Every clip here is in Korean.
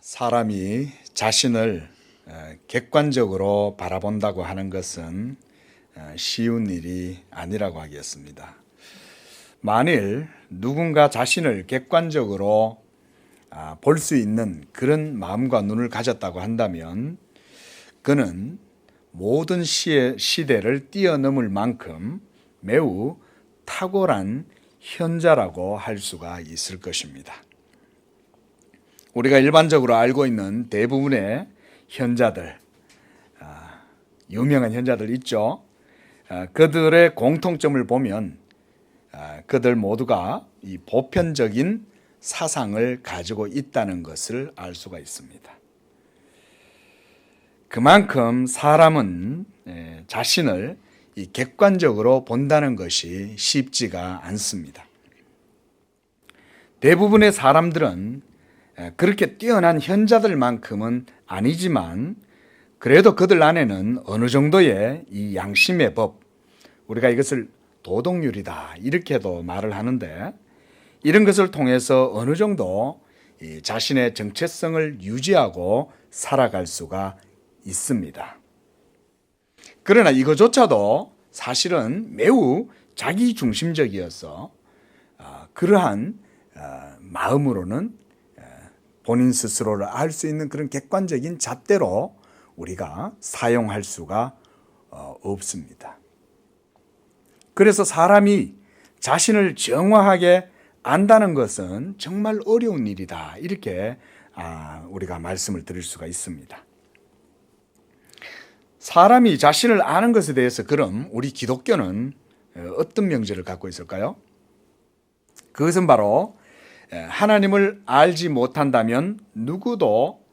사람이 자신을 객관적으로 바라본다고 하는 것은 쉬운 일이 아니라고 하겠습니다. 만일 누군가 자신을 객관적으로 볼 수 있는 그런 마음과 눈을 가졌다고 한다면 그는 모든 시대를 뛰어넘을 만큼 매우 탁월한 현자라고 할 수가 있을 것입니다. 우리가 일반적으로 알고 있는 대부분의 현자들, 유명한 현자들 있죠. 그들의 공통점을 보면 그들 모두가 이 보편적인 사상을 가지고 있다는 것을 알 수가 있습니다. 그만큼 사람은 자신을 객관적으로 본다는 것이 쉽지가 않습니다. 대부분의 사람들은 그렇게 뛰어난 현자들만큼은 아니지만 그래도 그들 안에는 어느 정도의 이 양심의 법, 우리가 이것을 도덕률이다 이렇게도 말을 하는데, 이런 것을 통해서 어느 정도 자신의 정체성을 유지하고 살아갈 수가 있습니다. 그러나 이거조차도 사실은 매우 자기중심적이어서 그러한 마음으로는 본인 스스로를 알 수 있는 그런 객관적인 잣대로 우리가 사용할 수가 없습니다. 그래서 사람이 자신을 정확하게 안다는 것은 정말 어려운 일이다, 이렇게 우리가 말씀을 드릴 수가 있습니다. 사람이 자신을 아는 것에 대해서 그럼 우리 기독교는 어떤 명제를 갖고 있을까요? 그것은 바로 하나님을 알지 못한다면 누구도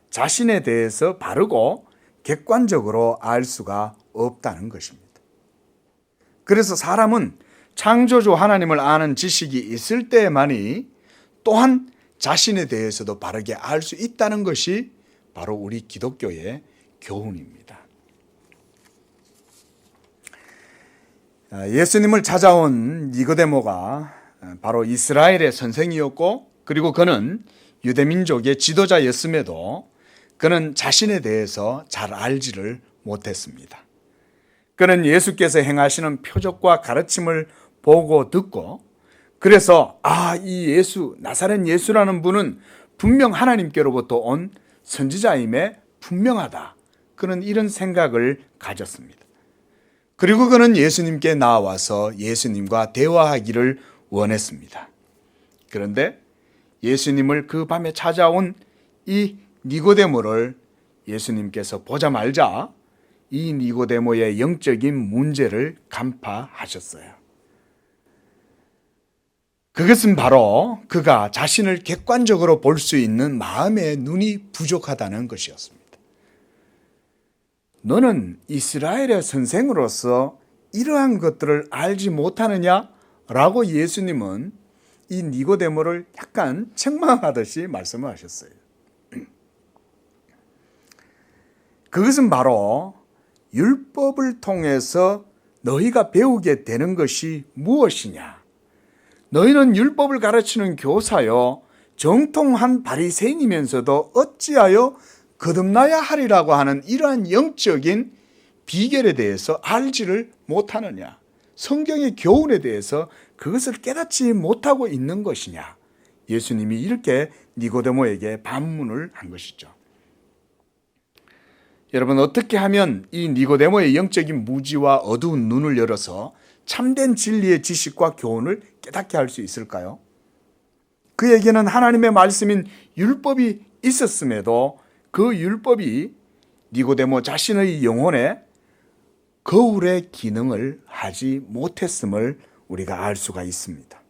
자신에 대해서 바르고 객관적으로 알 수가 없다는 것입니다. 그래서 사람은 창조주 하나님을 아는 지식이 있을 때만이 또한 자신에 대해서도 바르게 알 수 있다는 것이 바로 우리 기독교의 교훈입니다. 예수님을 찾아온 니고데모가 바로 이스라엘의 선생이었고, 그리고 그는 유대민족의 지도자였음에도 그는 자신에 대해서 잘 알지를 못했습니다. 그는 예수께서 행하시는 표적과 가르침을 보고 듣고, 그래서 이 예수, 나사렛 예수라는 분은 분명 하나님께로부터 온 선지자임에 분명하다, 그는 이런 생각을 가졌습니다. 그리고 그는 예수님께 나와서 예수님과 대화하기를 원했습니다. 그런데 예수님을 그 밤에 찾아온 이 니고데모를 예수님께서 보자마자 이 니고데모의 영적인 문제를 간파하셨어요. 그것은 바로 그가 자신을 객관적으로 볼 수 있는 마음의 눈이 부족하다는 것이었습니다. 너는 이스라엘의 선생으로서 이러한 것들을 알지 못하느냐? 라고 예수님은 이 니고데모를 약간 책망하듯이 말씀을 하셨어요. 그것은 바로 율법을 통해서 너희가 배우게 되는 것이 무엇이냐? 너희는 율법을 가르치는 교사요 정통한 바리새인이면서도 어찌하여 거듭나야 하리라고 하는 이러한 영적인 비결에 대해서 알지를 못하느냐? 성경의 교훈에 대해서 그것을 깨닫지 못하고 있는 것이냐? 예수님이 이렇게 니고데모에게 반문을 한 것이죠. 여러분, 어떻게 하면 이 니고데모의 영적인 무지와 어두운 눈을 열어서 참된 진리의 지식과 교훈을 깨닫게 할 수 있을까요? 그에게는 하나님의 말씀인 율법이 있었음에도 그 율법이 니고데모 자신의 영혼에 거울의 기능을 하지 못했음을 우리가 알 수가 있습니다.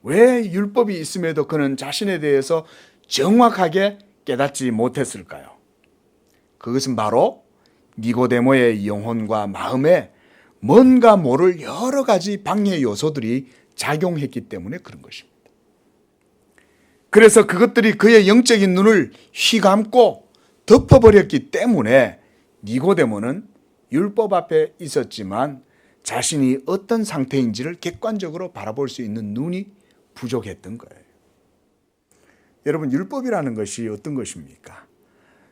왜 율법이 있음에도 그는 자신에 대해서 정확하게 깨닫지 못했을까요? 그것은 바로 니고데모의 영혼과 마음에 뭔가 모를 여러 가지 방해 요소들이 작용했기 때문에 그런 것입니다. 그래서 그것들이 그의 영적인 눈을 휘감고 덮어버렸기 때문에 니고데모는 율법 앞에 있었지만 자신이 어떤 상태인지를 객관적으로 바라볼 수 있는 눈이 부족했던 거예요. 여러분, 율법이라는 것이 어떤 것입니까?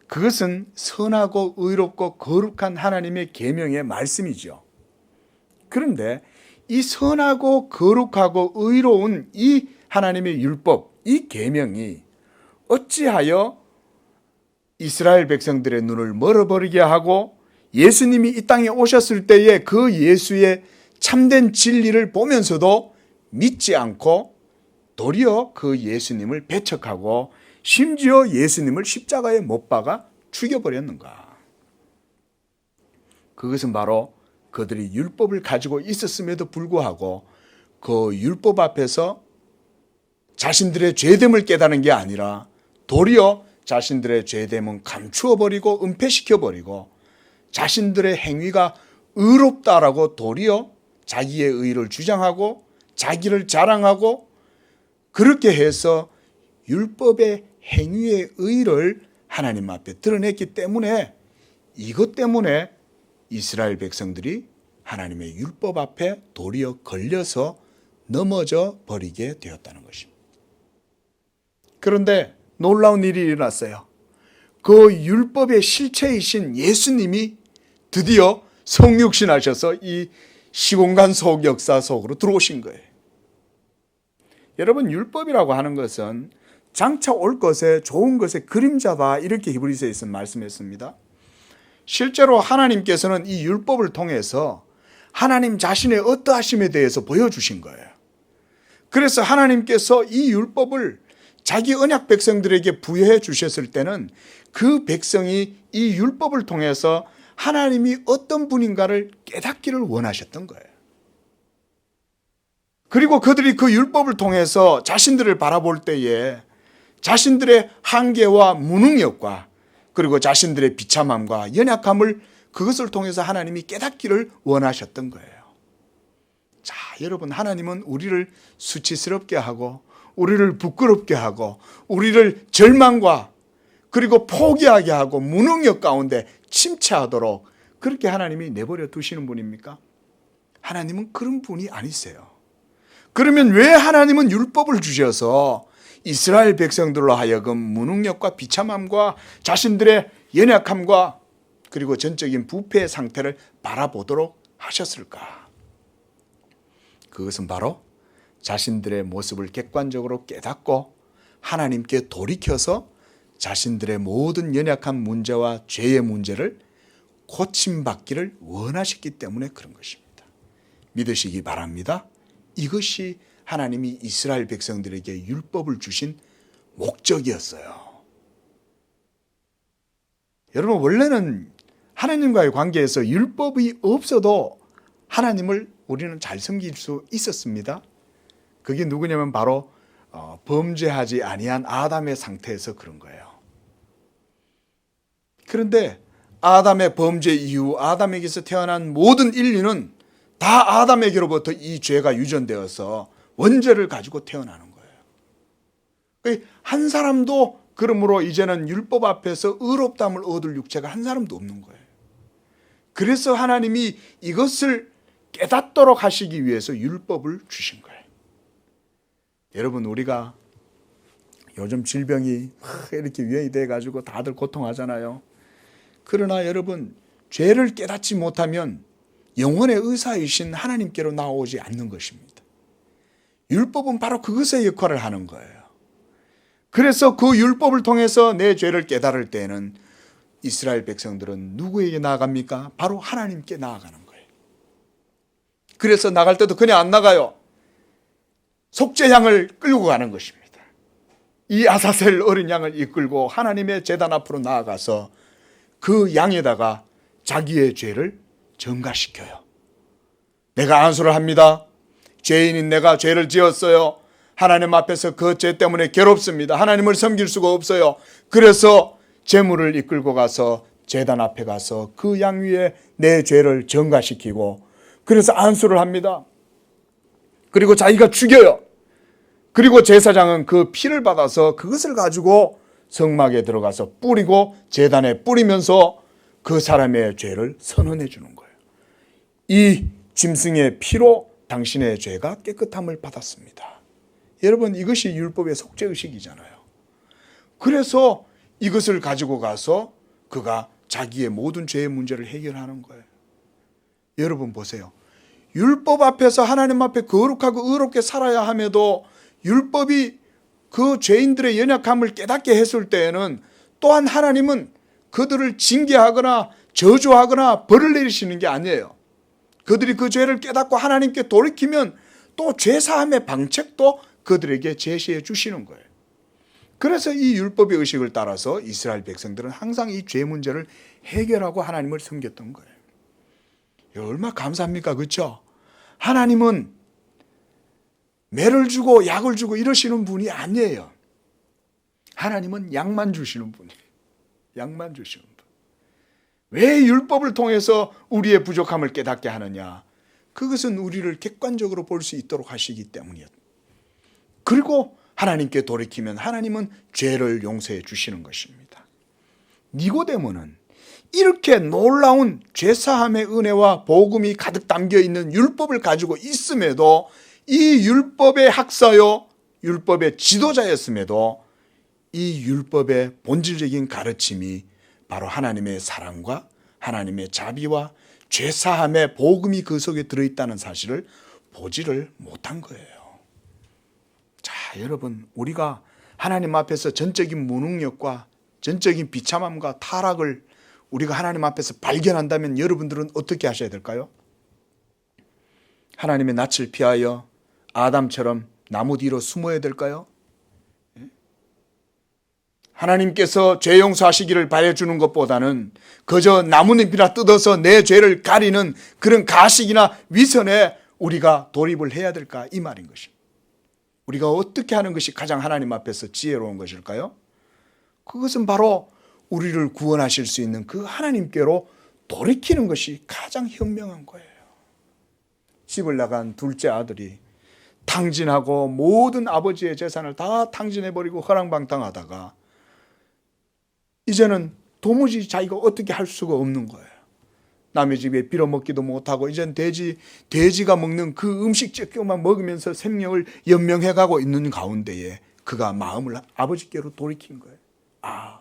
그것은 선하고 의롭고 거룩한 하나님의 계명의 말씀이죠. 그런데 이 선하고 거룩하고 의로운 이 하나님의 율법, 이 계명이 어찌하여 이스라엘 백성들의 눈을 멀어버리게 하고 예수님이 이 땅에 오셨을 때에 그 예수의 참된 진리를 보면서도 믿지 않고 도리어 그 예수님을 배척하고 심지어 예수님을 십자가에 못 박아 죽여버렸는가? 그것은 바로 그들이 율법을 가지고 있었음에도 불구하고 그 율법 앞에서 자신들의 죄됨을 깨달은 게 아니라 도리어 자신들의 죄됨은 감추어버리고 은폐시켜버리고 자신들의 행위가 의롭다라고 도리어 자기의 의를 주장하고 자기를 자랑하고 그렇게 해서 율법의 행위의 의를 하나님 앞에 드러냈기 때문에 이것 때문에 이스라엘 백성들이 하나님의 율법 앞에 도리어 걸려서 넘어져 버리게 되었다는 것입니다. 그런데 놀라운 일이 일어났어요. 그 율법의 실체이신 예수님이 드디어 성육신하셔서 이 시공간 속 역사 속으로 들어오신 거예요. 여러분, 율법이라고 하는 것은 장차 올 것에 좋은 것의 그림자다, 이렇게 히브리서에서 말씀했습니다. 실제로 하나님께서는 이 율법을 통해서 하나님 자신의 어떠하심에 대해서 보여주신 거예요. 그래서 하나님께서 이 율법을 자기 언약 백성들에게 부여해 주셨을 때는 그 백성이 이 율법을 통해서 하나님이 어떤 분인가를 깨닫기를 원하셨던 거예요. 그리고 그들이 그 율법을 통해서 자신들을 바라볼 때에 자신들의 한계와 무능력과 그리고 자신들의 비참함과 연약함을 그것을 통해서 하나님이 깨닫기를 원하셨던 거예요. 자, 여러분, 하나님은 우리를 수치스럽게 하고 우리를 부끄럽게 하고 우리를 절망과 그리고 포기하게 하고 무능력 가운데 침체하도록 그렇게 하나님이 내버려 두시는 분입니까? 하나님은 그런 분이 아니세요. 그러면 왜 하나님은 율법을 주셔서 이스라엘 백성들로 하여금 무능력과 비참함과 자신들의 연약함과 그리고 전적인 부패의 상태를 바라보도록 하셨을까? 그것은 바로 자신들의 모습을 객관적으로 깨닫고 하나님께 돌이켜서 자신들의 모든 연약한 문제와 죄의 문제를 고침받기를 원하셨기 때문에 그런 것입니다. 믿으시기 바랍니다. 이것이 하나님이 이스라엘 백성들에게 율법을 주신 목적이었어요. 여러분, 원래는 하나님과의 관계에서 율법이 없어도 하나님을 우리는 잘 섬길 수 있었습니다. 그게 누구냐면 바로 범죄하지 아니한 아담의 상태에서 그런 거예요. 그런데 아담의 범죄 이후 아담에게서 태어난 모든 인류는 다 아담에게로부터 이 죄가 유전되어서 원죄를 가지고 태어나는 거예요. 한 사람도 그러므로 이제는 율법 앞에서 의롭다함을 얻을 육체가 한 사람도 없는 거예요. 그래서 하나님이 이것을 깨닫도록 하시기 위해서 율법을 주신 거예요. 여러분, 우리가 요즘 질병이 이렇게 유행이 돼가지고 다들 고통하잖아요. 그러나 여러분, 죄를 깨닫지 못하면 영혼의 의사이신 하나님께로 나오지 않는 것입니다. 율법은 바로 그것의 역할을 하는 거예요. 그래서 그 율법을 통해서 내 죄를 깨달을 때에는 이스라엘 백성들은 누구에게 나아갑니까? 바로 하나님께 나아가는 거예요. 그래서 나갈 때도 그냥 안 나가요. 속죄양을 끌고 가는 것입니다. 이 아사셀 어린 양을 이끌고 하나님의 제단 앞으로 나아가서 그 양에다가 자기의 죄를 전가시켜요. 내가 안수를 합니다. 죄인인 내가 죄를 지었어요. 하나님 앞에서 그 죄 때문에 괴롭습니다. 하나님을 섬길 수가 없어요. 그래서 제물을 이끌고 가서 제단 앞에 가서 그 양 위에 내 죄를 전가시키고 그래서 안수를 합니다. 그리고 자기가 죽여요. 그리고 제사장은 그 피를 받아서 그것을 가지고 성막에 들어가서 뿌리고 제단에 뿌리면서 그 사람의 죄를 선언해 주는 거예요. 이 짐승의 피로 당신의 죄가 깨끗함을 받았습니다. 여러분, 이것이 율법의 속죄의식이잖아요. 그래서 이것을 가지고 가서 그가 자기의 모든 죄의 문제를 해결하는 거예요. 여러분 보세요. 율법 앞에서 하나님 앞에 거룩하고 의롭게 살아야 함에도 율법이 그 죄인들의 연약함을 깨닫게 했을 때에는 또한 하나님은 그들을 징계하거나 저주하거나 벌을 내리시는 게 아니에요. 그들이 그 죄를 깨닫고 하나님께 돌이키면 또 죄사함의 방책도 그들에게 제시해 주시는 거예요. 그래서 이 율법의 의식을 따라서 이스라엘 백성들은 항상 이 죄 문제를 해결하고 하나님을 섬겼던 거예요. 얼마나 감사합니까? 그렇죠? 하나님은 매를 주고 약을 주고 이러시는 분이 아니에요. 하나님은 약만 주시는 분이에요. 약만 주시는 분. 왜 율법을 통해서 우리의 부족함을 깨닫게 하느냐? 그것은 우리를 객관적으로 볼 수 있도록 하시기 때문이에요. 그리고 하나님께 돌이키면 하나님은 죄를 용서해 주시는 것입니다. 니고데모는 이렇게 놀라운 죄사함의 은혜와 복음이 가득 담겨 있는 율법을 가지고 있음에도 이 율법의 학사요, 율법의 지도자였음에도 이 율법의 본질적인 가르침이 바로 하나님의 사랑과 하나님의 자비와 죄사함의 복음이 그 속에 들어있다는 사실을 보지를 못한 거예요. 자, 여러분, 우리가 하나님 앞에서 전적인 무능력과 전적인 비참함과 타락을 우리가 하나님 앞에서 발견한다면 여러분들은 어떻게 하셔야 될까요? 하나님의 낯을 피하여 아담처럼 나무 뒤로 숨어야 될까요? 하나님께서 죄 용서하시기를 바라주는 것보다는 그저 나뭇잎이나 뜯어서 내 죄를 가리는 그런 가식이나 위선에 우리가 돌입을 해야 될까? 이 말인 것입니다. 우리가 어떻게 하는 것이 가장 하나님 앞에서 지혜로운 것일까요? 그것은 바로 우리를 구원하실 수 있는 그 하나님께로 돌이키는 것이 가장 현명한 거예요. 집을 나간 둘째 아들이 탕진하고 모든 아버지의 재산을 다 탕진해버리고 허랑방탕하다가 이제는 도무지 자기가 어떻게 할 수가 없는 거예요. 남의 집에 빌어먹기도 못하고 이제는 돼지가 먹는 그 음식 조금만 먹으면서 생명을 연명해가고 있는 가운데에 그가 마음을 아버지께로 돌이킨 거예요. 아,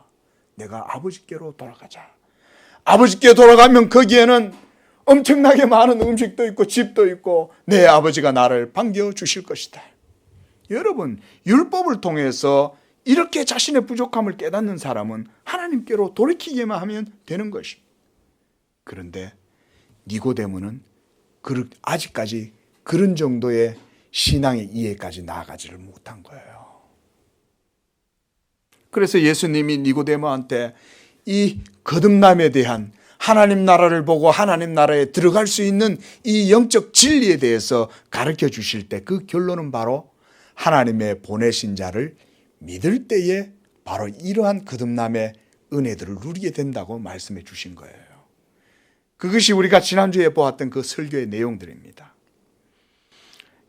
내가 아버지께로 돌아가자. 아버지께 돌아가면 거기에는 엄청나게 많은 음식도 있고 집도 있고 내 아버지가 나를 반겨주실 것이다. 여러분, 율법을 통해서 이렇게 자신의 부족함을 깨닫는 사람은 하나님께로 돌이키기만 하면 되는 것입니다. 그런데 니고데모는 아직까지 그런 정도의 신앙의 이해까지 나아가지를 못한 거예요. 그래서 예수님이 니고데모한테 이 거듭남에 대한 하나님 나라를 보고 하나님 나라에 들어갈 수 있는 이 영적 진리에 대해서 가르쳐 주실 때 그 결론은 바로 하나님의 보내신 자를 믿을 때에 바로 이러한 거듭남의 은혜들을 누리게 된다고 말씀해 주신 거예요. 그것이 우리가 지난주에 보았던 그 설교의 내용들입니다.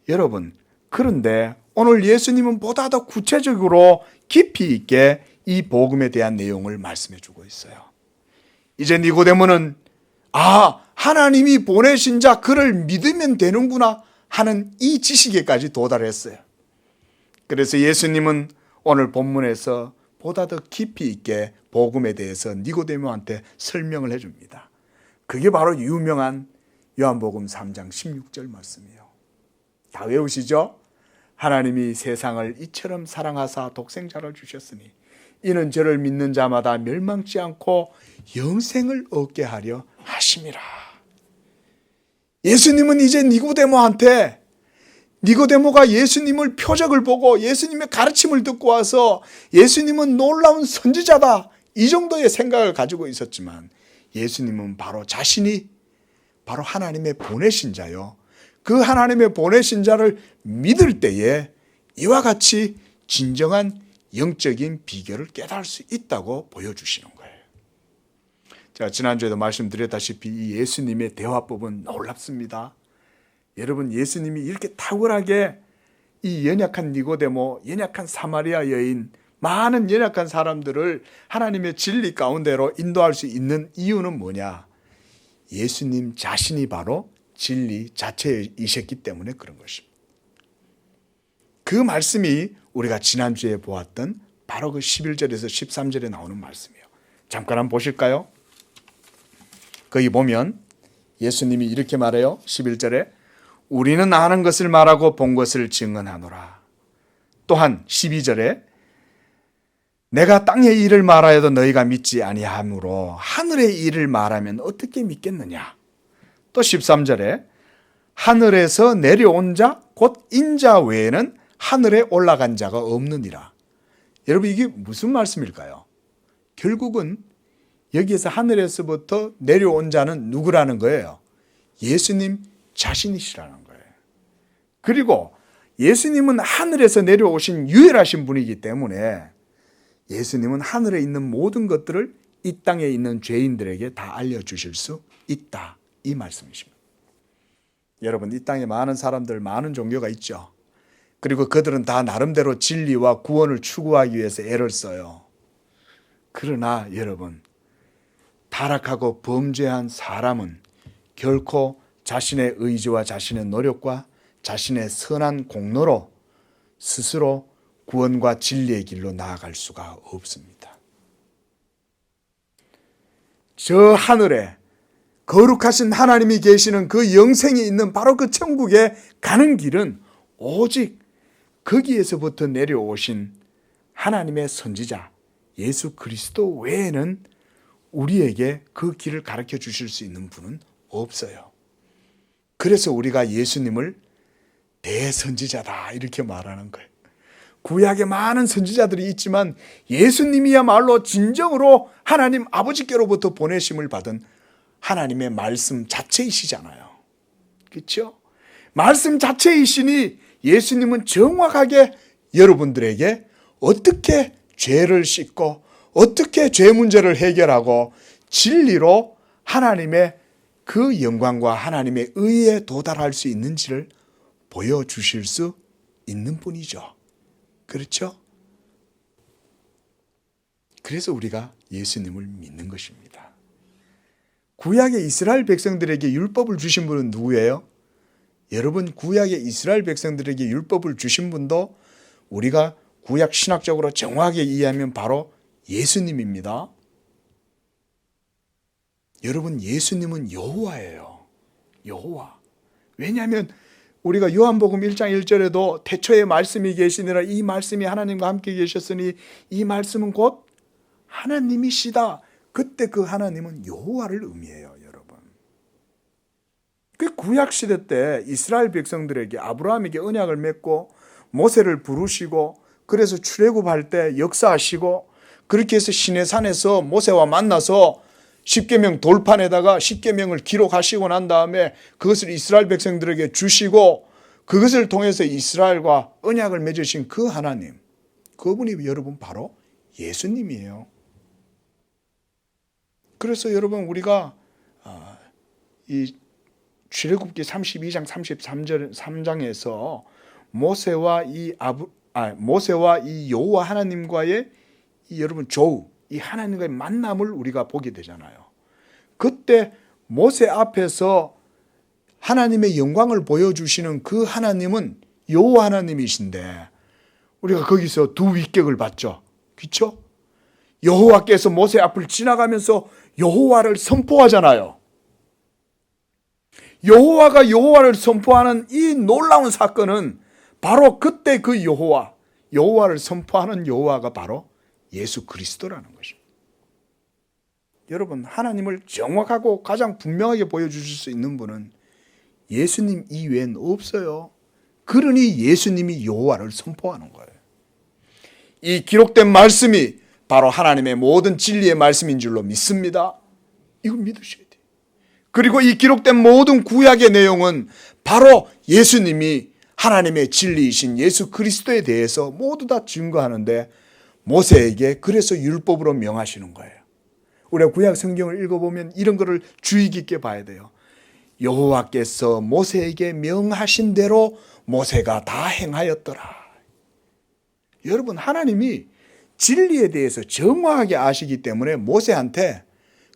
여러분, 그런데 오늘 예수님은 보다 더 구체적으로 깊이 있게 이 복음에 대한 내용을 말씀해 주고 있어요. 이제 니고데모는 하나님이 보내신 자 그를 믿으면 되는구나 하는 이 지식에까지 도달했어요. 그래서 예수님은 오늘 본문에서 보다 더 깊이 있게 복음에 대해서 니고데모한테 설명을 해줍니다. 그게 바로 유명한 요한복음 3장 16절 말씀이에요. 다 외우시죠? 하나님이 세상을 이처럼 사랑하사 독생자를 주셨으니 이는 저를 믿는 자마다 멸망치 않고 영생을 얻게 하려 하심이라. 예수님은 이제 니고데모가 예수님을 표적을 보고 예수님의 가르침을 듣고 와서 예수님은 놀라운 선지자다 이 정도의 생각을 가지고 있었지만 예수님은 자신이 바로 하나님의 보내신 자요, 그 하나님의 보내신 자를 믿을 때에 이와 같이 진정한 영적인 비결을 깨달을 수 있다고 보여주시는 거예요. 제가 지난주에도 말씀드렸다시피 이 예수님의 대화법은 놀랍습니다. 여러분, 예수님이 이렇게 탁월하게 이 연약한 니고데모, 연약한 사마리아 여인, 많은 연약한 사람들을 하나님의 진리 가운데로 인도할 수 있는 이유는 뭐냐? 예수님 자신이 바로 진리 자체이셨기 때문에 그런 것입니다. 그 말씀이 우리가 지난주에 보았던 바로 그 11절에서 13절에 나오는 말씀이에요. 잠깐 한번 보실까요? 거기 보면 예수님이 이렇게 말해요. 11절에 우리는 아는 것을 말하고 본 것을 증언하노라. 또한 12절에 내가 땅의 일을 말하여도 너희가 믿지 아니하므로 하늘의 일을 말하면 어떻게 믿겠느냐. 또 13절에 하늘에서 내려온 자 곧 인자 외에는 하늘에 올라간 자가 없느니라. 여러분 이게 무슨 말씀일까요? 결국은 여기에서 하늘에서부터 내려온 자는 누구라는 거예요? 예수님 자신이시라는 거예요. 그리고 예수님은 하늘에서 내려오신 유일하신 분이기 때문에 예수님은 하늘에 있는 모든 것들을 이 땅에 있는 죄인들에게 다 알려주실 수 있다. 이 말씀이십니다. 여러분 이 땅에 많은 사람들 많은 종교가 있죠. 그리고 그들은 다 나름대로 진리와 구원을 추구하기 위해서 애를 써요. 그러나 여러분 타락하고 범죄한 사람은 결코 자신의 의지와 자신의 노력과 자신의 선한 공로로 스스로 구원과 진리의 길로 나아갈 수가 없습니다. 저 하늘에 거룩하신 하나님이 계시는 그 영생이 있는 바로 그 천국에 가는 길은 오직 거기에서부터 내려오신 하나님의 선지자 예수 그리스도 외에는 우리에게 그 길을 가르쳐 주실 수 있는 분은 없어요. 그래서 우리가 예수님을 대선지자다 이렇게 말하는 거예요. 구약에 많은 선지자들이 있지만 예수님이야말로 진정으로 하나님 아버지께로부터 보내심을 받은 하나님의 말씀 자체이시잖아요. 그렇죠? 말씀 자체이시니 예수님은 정확하게 여러분들에게 어떻게 죄를 씻고 어떻게 죄 문제를 해결하고 진리로 하나님의 그 영광과 하나님의 의에 도달할 수 있는지를 보여주실 수 있는 분이죠. 그렇죠? 그래서 우리가 예수님을 믿는 것입니다. 구약의 이스라엘 백성들에게 율법을 주신 분은 누구예요? 여러분 구약의 이스라엘 백성들에게 율법을 주신 분도 우리가 구약 신학적으로 정확하게 이해하면 바로 예수님입니다. 여러분 예수님은 여호와예요. 여호와. 왜냐하면 우리가 요한복음 1장 1절에도 태초에 말씀이 계시니라 이 말씀이 하나님과 함께 계셨으니 이 말씀은 곧 하나님이시다. 그때 그 하나님은 여호와를 의미해요. 여러분. 그 구약시대 때 이스라엘 백성들에게 아브라함에게 언약을 맺고 모세를 부르시고 그래서 출애굽할 때 역사하시고 그렇게 해서 시내산에서 모세와 만나서 십계명 돌판에다가 십계명을 기록하시고 난 다음에 그것을 이스라엘 백성들에게 주시고 그것을 통해서 이스라엘과 언약을 맺으신 그 하나님, 그분이 여러분 바로 예수님이에요. 그래서 여러분 우리가 이 출애굽기 32장 33장에서 모세와 이 여호와 하나님과의 이 여러분 조우, 이 하나님과의 만남을 우리가 보게 되잖아요. 그때 모세 앞에서 하나님의 영광을 보여주시는 그 하나님은 여호와 하나님이신데 우리가 거기서 두 위격을 봤죠. 그렇죠? 여호와께서 모세 앞을 지나가면서 여호와를 선포하잖아요. 여호와가 여호와를 선포하는 이 놀라운 사건은 바로 그때 그 여호와를 선포하는 여호와가 바로 예수 그리스도라는 것입니다. 여러분 하나님을 정확하고 가장 분명하게 보여주실 수 있는 분은 예수님 이외엔 없어요. 그러니 예수님이 여호와를 선포하는 거예요. 이 기록된 말씀이 바로 하나님의 모든 진리의 말씀인 줄로 믿습니다. 이거 믿으셔야 돼요. 그리고 이 기록된 모든 구약의 내용은 바로 예수님이 하나님의 진리이신 예수 그리스도에 대해서 모두 다 증거하는데 모세에게 그래서 율법으로 명하시는 거예요. 우리가 구약 성경을 읽어보면 이런 거를 주의 깊게 봐야 돼요. 여호와께서 모세에게 명하신 대로 모세가 다 행하였더라. 여러분 하나님이 진리에 대해서 정확하게 아시기 때문에 모세한테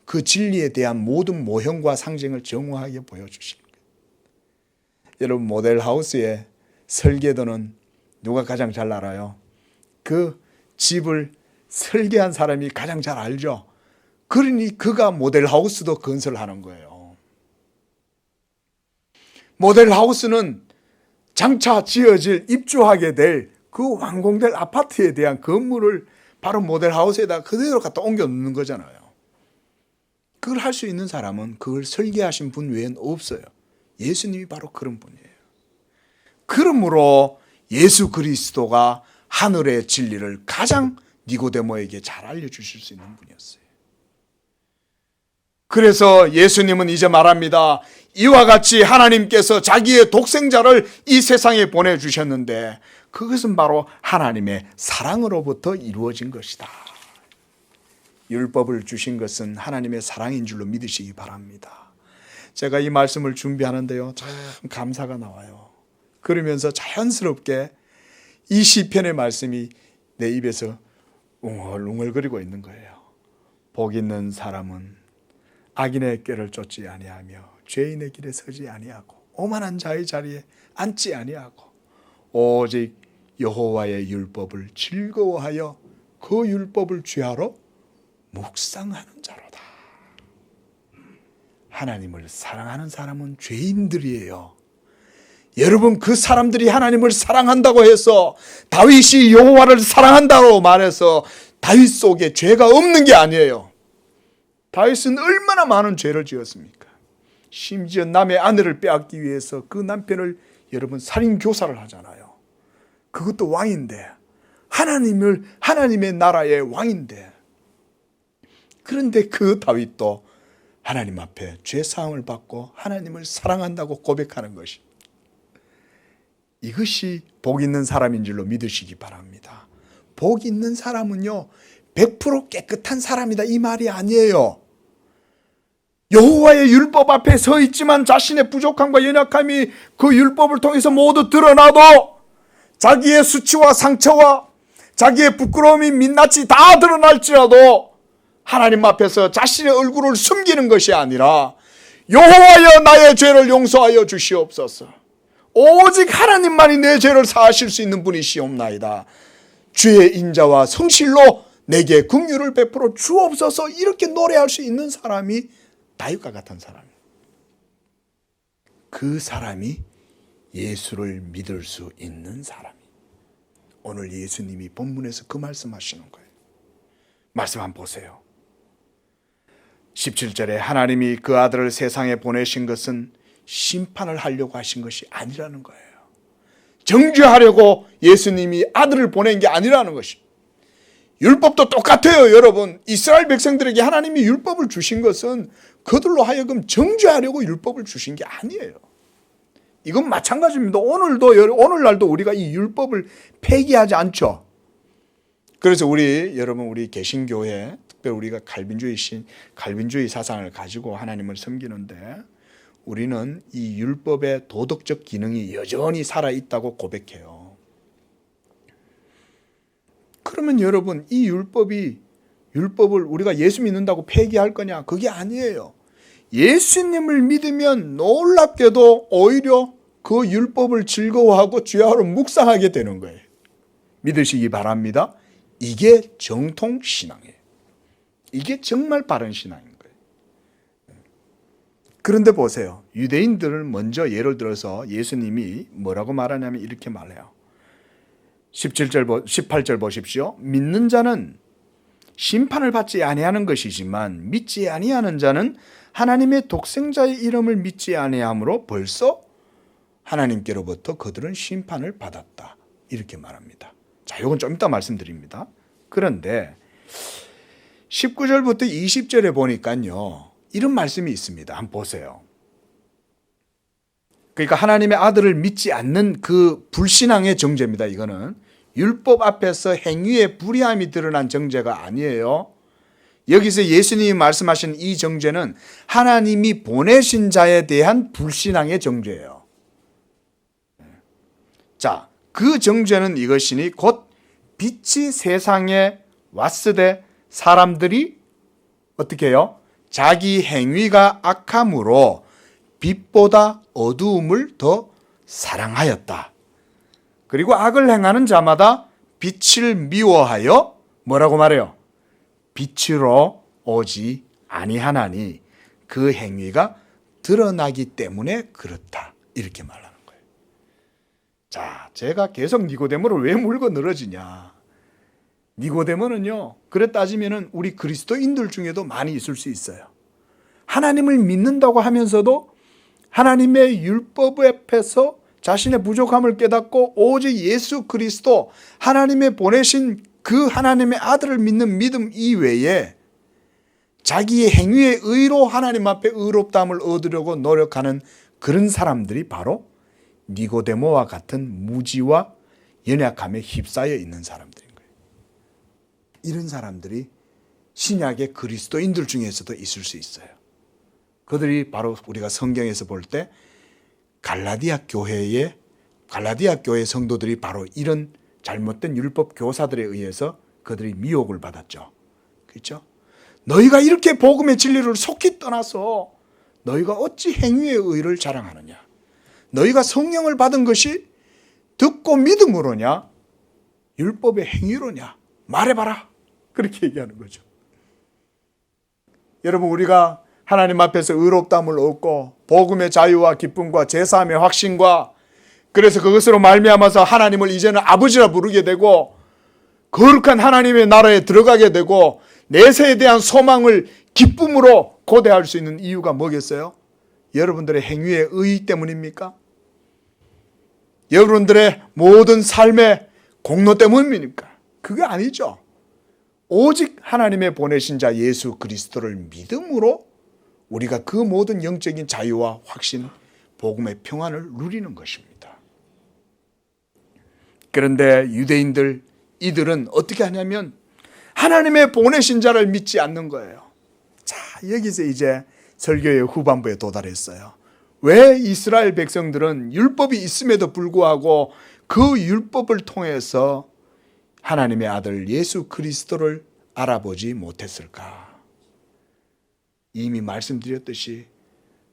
그 진리에 대한 모든 모형과 상징을 정확하게 보여주시는 거예요. 여러분 모델하우스의 설계도는 누가 가장 잘 알아요? 그 집을 설계한 사람이 가장 잘 알죠. 그러니 그가 모델하우스도 건설하는 거예요. 모델하우스는 장차 지어질 입주하게 될 그 완공될 아파트에 대한 건물을 바로 모델하우스에다 그대로 갖다 옮겨 놓는 거잖아요. 그걸 할 수 있는 사람은 그걸 설계하신 분 외엔 없어요. 예수님이 바로 그런 분이에요. 그러므로 예수 그리스도가 하늘의 진리를 가장 니고데모에게 잘 알려주실 수 있는 분이었어요. 그래서 예수님은 이제 말합니다. 이와 같이 하나님께서 자기의 독생자를 이 세상에 보내주셨는데 그것은 바로 하나님의 사랑으로부터 이루어진 것이다. 율법을 주신 것은 하나님의 사랑인 줄로 믿으시기 바랍니다. 제가 이 말씀을 준비하는데요, 참 감사가 나와요. 그러면서 자연스럽게 이 시편의 말씀이 내 입에서 웅얼웅얼거리고 있는 거예요. 복 있는 사람은 악인의 꾀를 쫓지 아니하며 죄인의 길에 서지 아니하고 오만한 자의 자리에 앉지 아니하고 오직 여호와의 율법을 즐거워하여 그 율법을 죄하러 묵상하는 자로다. 하나님을 사랑하는 사람은 죄인들이에요. 여러분, 그 사람들이 하나님을 사랑한다고 해서 다윗이 여호와를 사랑한다고 말해서 다윗 속에 죄가 없는 게 아니에요. 다윗은 얼마나 많은 죄를 지었습니까? 심지어 남의 아내를 빼앗기 위해서 그 남편을 여러분 살인교사를 하잖아요. 그것도 왕인데, 하나님의 나라의 왕인데, 그런데 그 다윗도 하나님 앞에 죄사함을 받고 하나님을 사랑한다고 고백하는 것이, 이것이 복 있는 사람인 줄로 믿으시기 바랍니다. 복 있는 사람은요 100% 깨끗한 사람이다 이 말이 아니에요. 여호와의 율법 앞에 서 있지만 자신의 부족함과 연약함이 그 율법을 통해서 모두 드러나도 자기의 수치와 상처와 자기의 부끄러움이 민낯이 다 드러날지라도 하나님 앞에서 자신의 얼굴을 숨기는 것이 아니라 여호와여 나의 죄를 용서하여 주시옵소서. 오직 하나님만이 내 죄를 사하실 수 있는 분이시옵나이다. 주의 인자와 성실로 내게 긍휼을 베풀어 주옵소서. 이렇게 노래할 수 있는 사람이 다윗과 같은 사람이에요. 그 사람이 예수를 믿을 수 있는 사람이에요. 오늘 예수님이 본문에서 그 말씀하시는 거예요. 말씀 한번 보세요. 17절에 하나님이 그 아들을 세상에 보내신 것은 심판을 하려고 하신 것이 아니라는 거예요. 정죄하려고 예수님이 아들을 보낸 게 아니라는 것입니다. 율법도 똑같아요, 여러분. 이스라엘 백성들에게 하나님이 율법을 주신 것은 그들로 하여금 정죄하려고 율법을 주신 게 아니에요. 이건 마찬가지입니다. 오늘날도 우리가 이 율법을 폐기하지 않죠. 그래서 우리 개신교회, 특별히 우리가 칼빈주의 사상을 가지고 하나님을 섬기는데 우리는 이 율법의 도덕적 기능이 여전히 살아있다고 고백해요. 그러면 여러분, 이 율법을 우리가 예수 믿는다고 폐기할 거냐? 그게 아니에요. 예수님을 믿으면 놀랍게도 오히려 그 율법을 즐거워하고 죄하러 묵상하게 되는 거예요. 믿으시기 바랍니다. 이게 정통 신앙이에요. 이게 정말 바른 신앙인 거예요. 그런데 보세요. 유대인들은 먼저 예를 들어서 예수님이 뭐라고 말하냐면 이렇게 말해요. 18절 보십시오. 믿는 자는 심판을 받지 아니하는 것이지만 믿지 아니하는 자는 하나님의 독생자의 이름을 믿지 아니함으로 벌써 하나님께로부터 그들은 심판을 받았다. 이렇게 말합니다. 자, 이건 좀 이따 말씀드립니다. 그런데 19절부터 20절에 보니까요, 이런 말씀이 있습니다. 한번 보세요. 그러니까 하나님의 아들을 믿지 않는 그 불신앙의 정죄입니다. 이거는 율법 앞에서 행위의 불의함이 드러난 정죄가 아니에요. 여기서 예수님이 말씀하신 이 정죄는 하나님이 보내신 자에 대한 불신앙의 정죄예요. 자, 그 정죄는 이것이니 곧 빛이 세상에 왔으되 사람들이 어떻게 해요? 자기 행위가 악함으로 빛보다 어두움을 더 사랑하였다. 그리고 악을 행하는 자마다 빛을 미워하여 뭐라고 말해요? 빛으로 오지 아니하나니 그 행위가 드러나기 때문에 그렇다. 이렇게 말하는 거예요. 자, 제가 계속 니고데모를 왜 물고 늘어지냐. 니고데모는요, 그래 따지면은 우리 그리스도인들 중에도 많이 있을 수 있어요. 하나님을 믿는다고 하면서도 하나님의 율법 앞에서 자신의 부족함을 깨닫고 오직 예수 그리스도 하나님의 보내신 그 하나님의 아들을 믿는 믿음 이외에 자기의 행위의 의로 하나님 앞에 의롭다함을 얻으려고 노력하는 그런 사람들이 바로 니고데모와 같은 무지와 연약함에 휩싸여 있는 사람들인 거예요. 이런 사람들이 신약의 그리스도인들 중에서도 있을 수 있어요. 그들이 바로 우리가 성경에서 볼 때 갈라디아 교회 성도들이 바로 이런 잘못된 율법 교사들에 의해서 그들이 미혹을 받았죠. 그렇죠? 너희가 이렇게 복음의 진리를 속히 떠나서 너희가 어찌 행위의 의를 자랑하느냐? 너희가 성령을 받은 것이 듣고 믿음으로냐? 율법의 행위로냐? 말해봐라. 그렇게 얘기하는 거죠. 여러분, 우리가 하나님 앞에서 의롭다함을 얻고 복음의 자유와 기쁨과 제사함의 확신과 그래서 그것으로 말미암아서 하나님을 이제는 아버지라 부르게 되고 거룩한 하나님의 나라에 들어가게 되고 내세에 대한 소망을 기쁨으로 고대할 수 있는 이유가 뭐겠어요? 여러분들의 행위의 의 때문입니까? 여러분들의 모든 삶의 공로 때문입니까? 그게 아니죠. 오직 하나님의 보내신 자 예수 그리스도를 믿음으로 우리가 그 모든 영적인 자유와 확신, 복음의 평안을 누리는 것입니다. 그런데 유대인들, 이들은 어떻게 하냐면 하나님의 보내신 자를 믿지 않는 거예요. 자, 여기서 이제 설교의 후반부에 도달했어요. 왜 이스라엘 백성들은 율법이 있음에도 불구하고 그 율법을 통해서 하나님의 아들 예수 그리스도를 알아보지 못했을까? 이미 말씀드렸듯이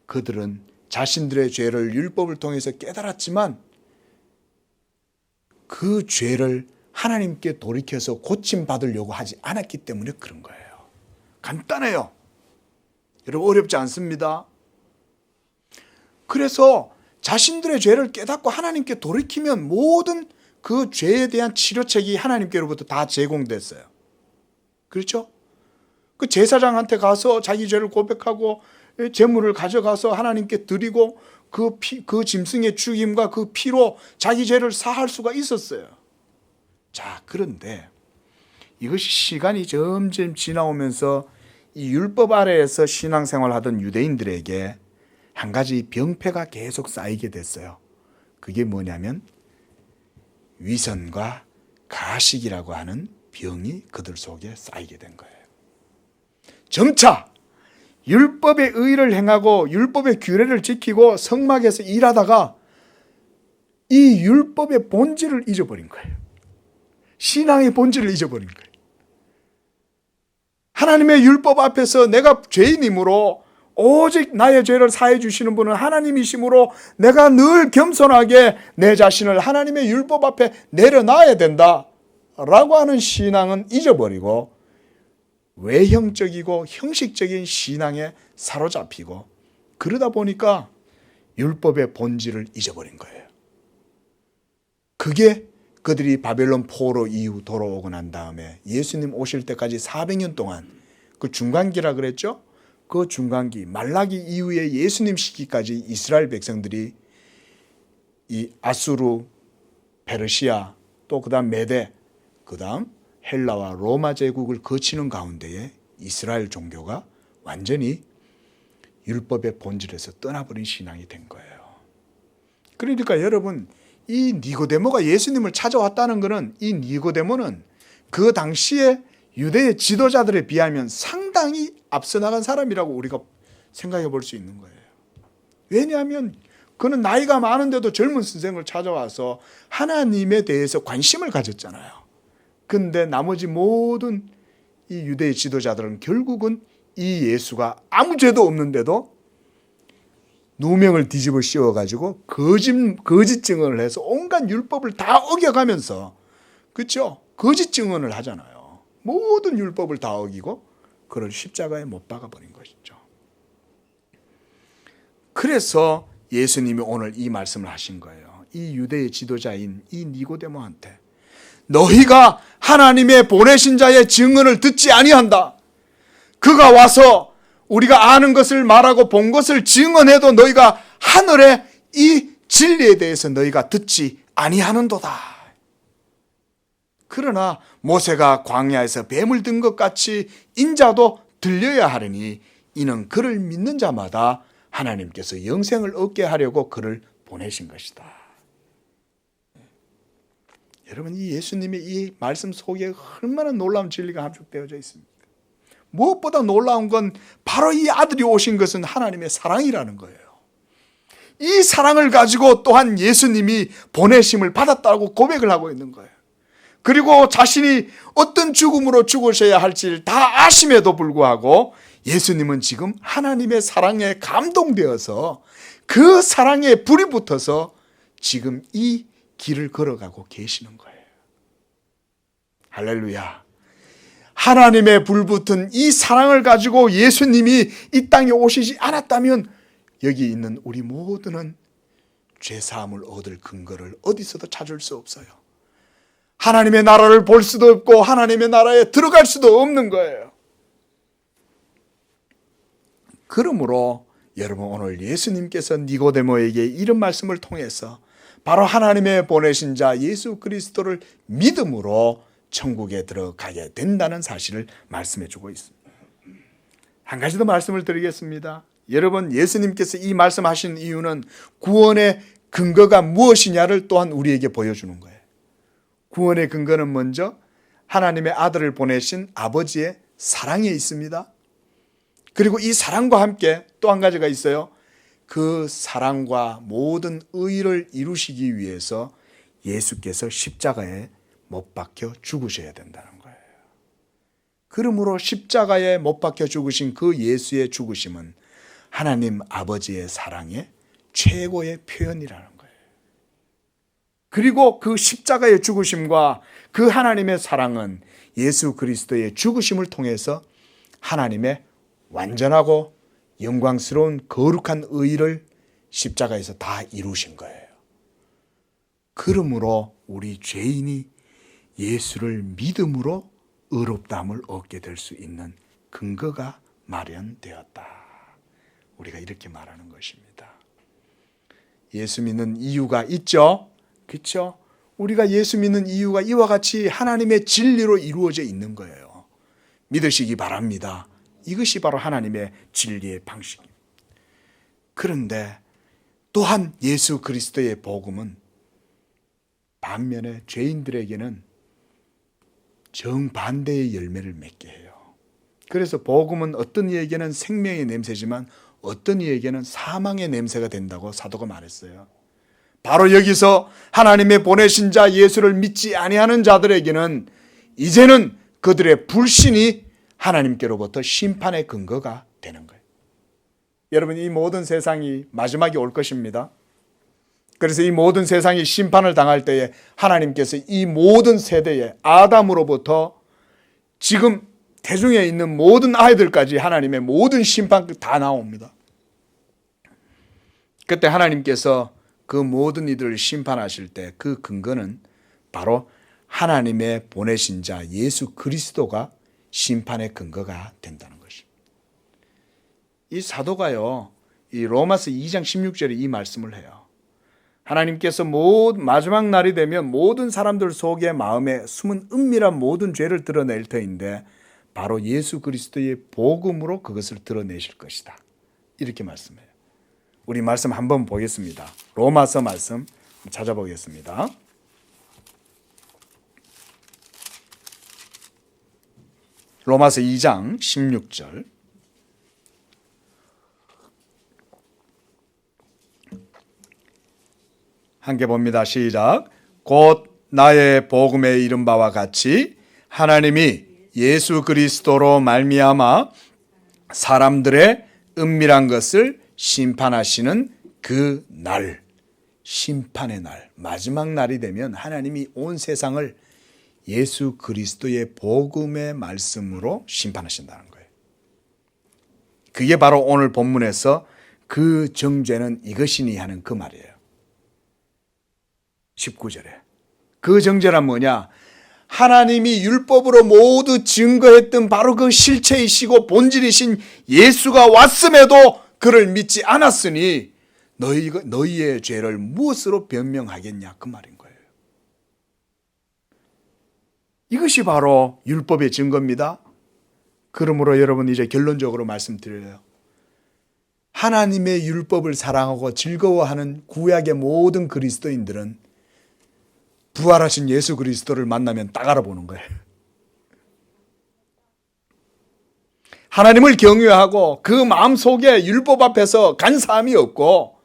그들은 자신들의 죄를 율법을 통해서 깨달았지만 그 죄를 하나님께 돌이켜서 고침받으려고 하지 않았기 때문에 그런 거예요. 간단해요. 여러분, 어렵지 않습니다. 그래서 자신들의 죄를 깨닫고 하나님께 돌이키면 모든 그 죄에 대한 치료책이 하나님께로부터 다 제공됐어요. 그렇죠? 그 제사장한테 가서 자기 죄를 고백하고 제물을 가져가서 하나님께 드리고 그 짐승의 죽임과 그 피로 자기 죄를 사할 수가 있었어요. 자, 그런데 이것이 시간이 점점 지나오면서 이 율법 아래에서 신앙생활하던 유대인들에게 한 가지 병폐가 계속 쌓이게 됐어요. 그게 뭐냐면 위선과 가식이라고 하는 병이 그들 속에 쌓이게 된 거예요. 점차 율법의 의를 행하고 율법의 규례를 지키고 성막에서 일하다가 이 율법의 본질을 잊어버린 거예요. 신앙의 본질을 잊어버린 거예요. 하나님의 율법 앞에서 내가 죄인이므로 오직 나의 죄를 사해 주시는 분은 하나님이시므로 내가 늘 겸손하게 내 자신을 하나님의 율법 앞에 내려놔야 된다라고 하는 신앙은 잊어버리고 외형적이고 형식적인 신앙에 사로잡히고 그러다 보니까 율법의 본질을 잊어버린 거예요. 그게 그들이 바벨론 포로 이후 돌아오고 난 다음에 예수님 오실 때까지 400년 동안 그 중간기라 그랬죠? 그 중간기 말라기 이후에 예수님 시기까지 이스라엘 백성들이 이 아수르, 페르시아 또 그다음 메데 그다음 헬라와 로마 제국을 거치는 가운데에 이스라엘 종교가 완전히 율법의 본질에서 떠나버린 신앙이 된 거예요. 그러니까 여러분, 이 니고데모가 예수님을 찾아왔다는 것은 이 니고데모는 그 당시에 유대의 지도자들에 비하면 상당히 앞서 나간 사람이라고 우리가 생각해 볼 수 있는 거예요. 왜냐하면 그는 나이가 많은데도 젊은 선생을 찾아와서 하나님에 대해서 관심을 가졌잖아요. 근데 나머지 모든 이 유대의 지도자들은 결국은 이 예수가 아무 죄도 없는데도 누명을 뒤집어 씌워가지고 거짓 증언을 해서 온갖 율법을 다 어겨가면서 그렇죠? 거짓 증언을 하잖아요. 모든 율법을 다 어기고 그를 십자가에 못 박아버린 것이죠. 그래서 예수님이 오늘 이 말씀을 하신 거예요. 이 유대의 지도자인 이 니고데모한테 너희가 하나님의 보내신 자의 증언을 듣지 아니한다. 그가 와서 우리가 아는 것을 말하고 본 것을 증언해도 너희가 하늘의 이 진리에 대해서 너희가 듣지 아니하는도다. 그러나 모세가 광야에서 뱀을 든 것 같이 인자도 들려야 하리니 이는 그를 믿는 자마다 하나님께서 영생을 얻게 하려고 그를 보내신 것이다. 여러분, 이 예수님의 이 말씀 속에 얼마나 놀라운 진리가 함축되어져 있습니까? 무엇보다 놀라운 건 바로 이 아들이 오신 것은 하나님의 사랑이라는 거예요. 이 사랑을 가지고 또한 예수님이 보내심을 받았다고 고백을 하고 있는 거예요. 그리고 자신이 어떤 죽음으로 죽으셔야 할지를 다 아심에도 불구하고 예수님은 지금 하나님의 사랑에 감동되어서 그 사랑에 불이 붙어서 지금 이 길을 걸어가고 계시는 거예요. 할렐루야. 하나님의 불붙은 이 사랑을 가지고 예수님이 이 땅에 오시지 않았다면 여기 있는 우리 모두는 죄사함을 얻을 근거를 어디서도 찾을 수 없어요. 하나님의 나라를 볼 수도 없고 하나님의 나라에 들어갈 수도 없는 거예요. 그러므로 여러분, 오늘 예수님께서 니고데모에게 이런 말씀을 통해서 바로 하나님의 보내신 자 예수 그리스도를 믿음으로 천국에 들어가게 된다는 사실을 말씀해 주고 있습니다. 한 가지 더 말씀을 드리겠습니다. 여러분, 예수님께서 이 말씀하신 이유는 구원의 근거가 무엇이냐를 또한 우리에게 보여주는 거예요. 구원의 근거는 먼저 하나님의 아들을 보내신 아버지의 사랑에 있습니다. 그리고 이 사랑과 함께 또 한 가지가 있어요. 그 사랑과 모든 의를 이루시기 위해서 예수께서 십자가에 못 박혀 죽으셔야 된다는 거예요. 그러므로 십자가에 못 박혀 죽으신 그 예수의 죽으심은 하나님 아버지의 사랑의 최고의 표현이라는 거예요. 그리고 그 십자가의 죽으심과 그 하나님의 사랑은 예수 그리스도의 죽으심을 통해서 하나님의 완전하고 영광스러운 거룩한 의를 십자가에서 다 이루신 거예요. 그러므로 우리 죄인이 예수를 믿음으로 의롭다함을 얻게 될 수 있는 근거가 마련되었다. 우리가 이렇게 말하는 것입니다. 예수 믿는 이유가 있죠? 그렇죠? 우리가 예수 믿는 이유가 이와 같이 하나님의 진리로 이루어져 있는 거예요. 믿으시기 바랍니다. 이것이 바로 하나님의 진리의 방식입니다. 그런데 또한 예수 그리스도의 복음은 반면에 죄인들에게는 정반대의 열매를 맺게 해요. 그래서 복음은 어떤 이에게는 생명의 냄새지만 어떤 이에게는 사망의 냄새가 된다고 사도가 말했어요. 바로 여기서 하나님의 보내신 자 예수를 믿지 아니하는 자들에게는 이제는 그들의 불신이 하나님께로부터 심판의 근거가 되는 거예요. 여러분, 이 모든 세상이 마지막이 올 것입니다. 그래서 이 모든 세상이 심판을 당할 때에 하나님께서 이 모든 세대에 아담으로부터 지금 대중에 있는 모든 아이들까지 하나님의 모든 심판 다 나옵니다. 그때 하나님께서 그 모든 이들을 심판하실 때 그 근거는 바로 하나님의 보내신 자 예수 그리스도가 심판의 근거가 된다는 것입니다. 이 사도가요, 이 로마서 2장 16절에 이 말씀을 해요. 하나님께서 마지막 날이 되면 모든 사람들 속에 마음에 숨은 은밀한 모든 죄를 드러낼 터인데 바로 예수 그리스도의 복음으로 그것을 드러내실 것이다. 이렇게 말씀해요. 우리 말씀 한번 보겠습니다. 로마서 말씀 찾아보겠습니다. 로마서 2장 16절. 함께 봅니다. 시작. 곧 나의 복음에 이른 바와 같이 하나님이 예수 그리스도로 말미암아 사람들의 은밀한 것을 심판하시는 그 날, 심판의 날, 마지막 날이 되면 하나님이 온 세상을 예수 그리스도의 복음의 말씀으로 심판하신다는 거예요. 그게 바로 오늘 본문에서 그 정죄는 이것이니 하는 그 말이에요. 19절에. 그 정죄란 뭐냐? 하나님이 율법으로 모두 증거했던 바로 그 실체이시고 본질이신 예수가 왔음에도 그를 믿지 않았으니 너희의 죄를 무엇으로 변명하겠냐 그 말인 거예요. 이것이 바로 율법의 증거입니다. 그러므로 여러분 이제 결론적으로 말씀드려요. 하나님의 율법을 사랑하고 즐거워하는 구약의 모든 그리스도인들은 부활하신 예수 그리스도를 만나면 딱 알아보는 거예요. 하나님을 경외하고 그 마음속에 율법 앞에서 간사함이 없고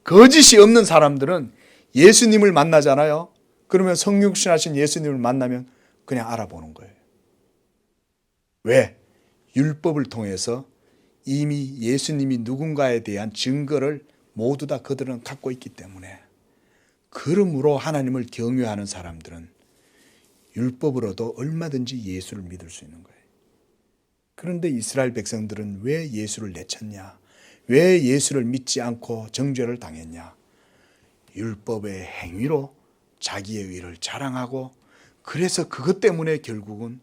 거짓이 없는 사람들은 예수님을 만나잖아요. 그러면 성육신하신 예수님을 만나면 그냥 알아보는 거예요. 왜? 율법을 통해서 이미 예수님이 누군가에 대한 증거를 모두 다 그들은 갖고 있기 때문에, 그러므로 하나님을 경외하는 사람들은 율법으로도 얼마든지 예수를 믿을 수 있는 거예요. 그런데 이스라엘 백성들은 왜 예수를 내쳤냐? 왜 예수를 믿지 않고 정죄를 당했냐? 율법의 행위로 자기의 의를 자랑하고, 그래서 그것 때문에 결국은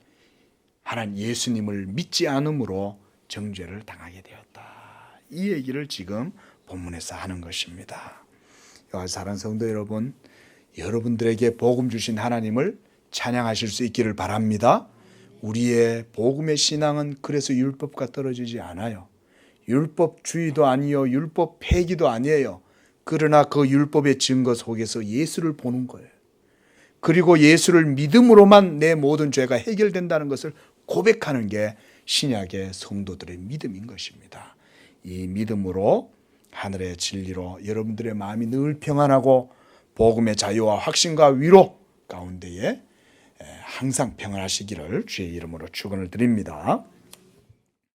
하나님 예수님을 믿지 않음으로 정죄를 당하게 되었다. 이 얘기를 지금 본문에서 하는 것입니다. 사랑하는 성도 여러분, 여러분들에게 복음 주신 하나님을 찬양하실 수 있기를 바랍니다. 우리의 복음의 신앙은 그래서 율법과 떨어지지 않아요. 율법주의도 아니요, 율법 폐기도 아니에요. 그러나 그 율법의 증거 속에서 예수를 보는 거예요. 그리고 예수를 믿음으로만 내 모든 죄가 해결된다는 것을 고백하는 게 신약의 성도들의 믿음인 것입니다. 이 믿음으로 하늘의 진리로 여러분들의 마음이 늘 평안하고 복음의 자유와 확신과 위로 가운데에 항상 평안하시기를 주의 이름으로 축원을 드립니다.